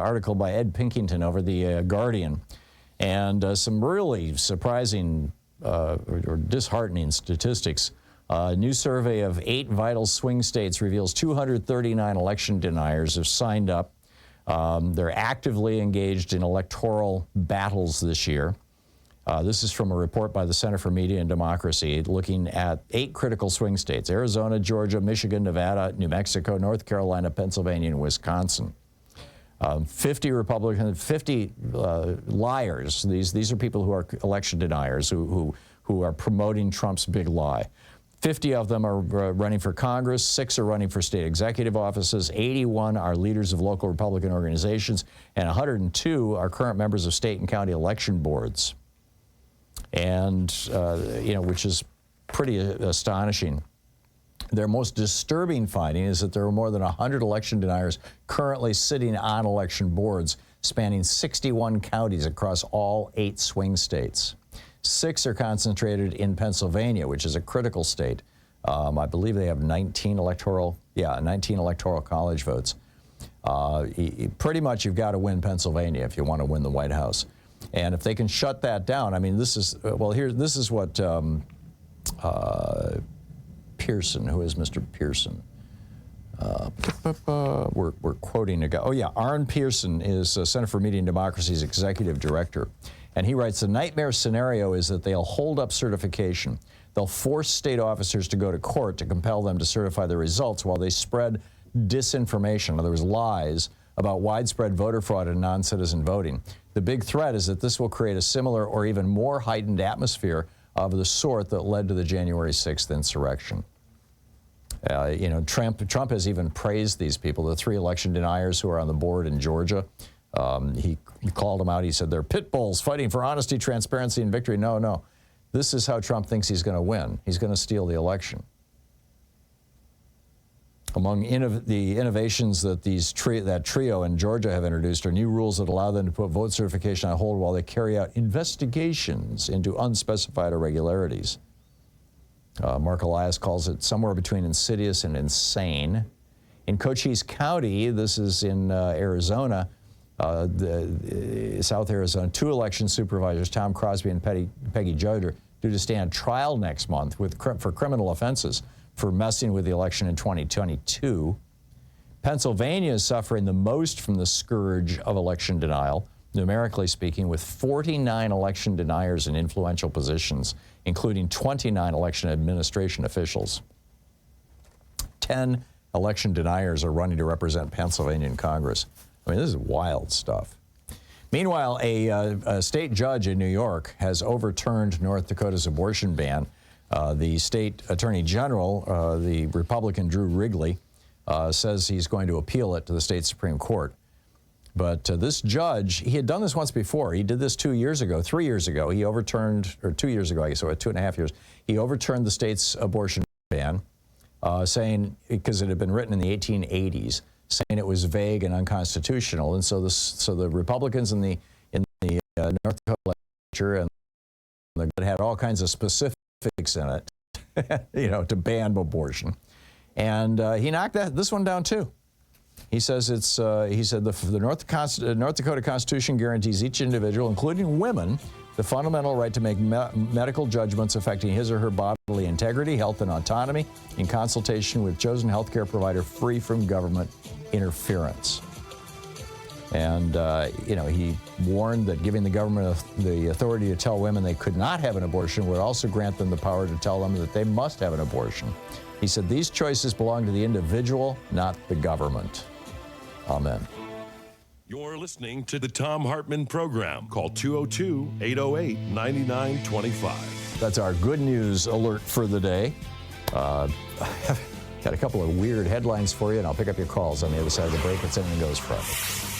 article by Ed Pinkington over the Guardian, and some really surprising or disheartening statistics. A new survey of 8 vital swing states reveals 239 election deniers have signed up. They're actively engaged in electoral battles this year. This is from a report by the Center for Media and Democracy looking at 8 critical swing states: Arizona, Georgia, Michigan, Nevada, New Mexico, North Carolina, Pennsylvania, and Wisconsin. 50 Republicans, 50 liars. These are people who are election deniers, who are promoting Trump's big lie. 50 of them are running for Congress, 6 are running for state executive offices, 81 are leaders of local Republican organizations, and 102 are current members of state and county election boards. And, which is pretty astonishing. Their most disturbing finding is that there are more than 100 election deniers currently sitting on election boards spanning 61 counties across all 8 swing states. 6 are concentrated in Pennsylvania, which is a critical state. I believe they have 19 electoral college votes. Pretty much you've got to win Pennsylvania if you want to win the White House. And if they can shut that down, I mean, this is what Pearson, who is Mr. Pearson? We're quoting a guy. Oh yeah, Arne Pearson is Center for Media and Democracy's executive director. And he writes, the nightmare scenario is that they'll hold up certification. They'll force state officers to go to court to compel them to certify the results while they spread disinformation, in other words, lies, about widespread voter fraud and non-citizen voting. The big threat is that this will create a similar or even more heightened atmosphere of the sort that led to the January 6th insurrection. Trump has even praised these people, the 3 election deniers who are on the board in Georgia. He called them out. He said they're pit bulls fighting for honesty, transparency, and victory. No. This is how Trump thinks he's going to win. He's going to steal the election. Among the innovations that that trio in Georgia have introduced are new rules that allow them to put vote certification on hold while they carry out investigations into unspecified irregularities. Mark Elias calls it somewhere between insidious and insane. In Cochise County, this is in Arizona, South Arizona, 2 election supervisors, Tom Crosby and Peggy Judge, are due to stand trial next month for criminal offenses for messing with the election in 2022. Pennsylvania is suffering the most from the scourge of election denial, numerically speaking, with 49 election deniers in influential positions, including 29 election administration officials. 10 election deniers are running to represent Pennsylvania in Congress. I mean, this is wild stuff. Meanwhile, a state judge in New York has overturned North Dakota's abortion ban. The state attorney general, the Republican Drew Wrigley, says he's going to appeal it to the state Supreme Court. But this judge, he had done this once before. He did this 3 years ago. He overturned, or 2 years ago, I guess, or 2.5 years, he overturned the state's abortion ban, saying, because it had been written in the 1880s, saying it was vague and unconstitutional. And so the Republicans in the North Dakota legislature and had all kinds of specifics in it, to ban abortion. And he knocked this one down too. He says he said the North Dakota Constitution guarantees each individual, including women, the fundamental right to make medical judgments affecting his or her bodily integrity, health, and autonomy in consultation with chosen health care provider free from government interference. And, he warned that giving the government the authority to tell women they could not have an abortion would also grant them the power to tell them that they must have an abortion. He said these choices belong to the individual, not the government. Amen. You're listening to the Thom Hartmann Program. Call 202-808-9925. That's our good news alert for the day. Got a couple of weird headlines for you, and I'll pick up your calls on the other side of the break. It's Anything Goes Friday.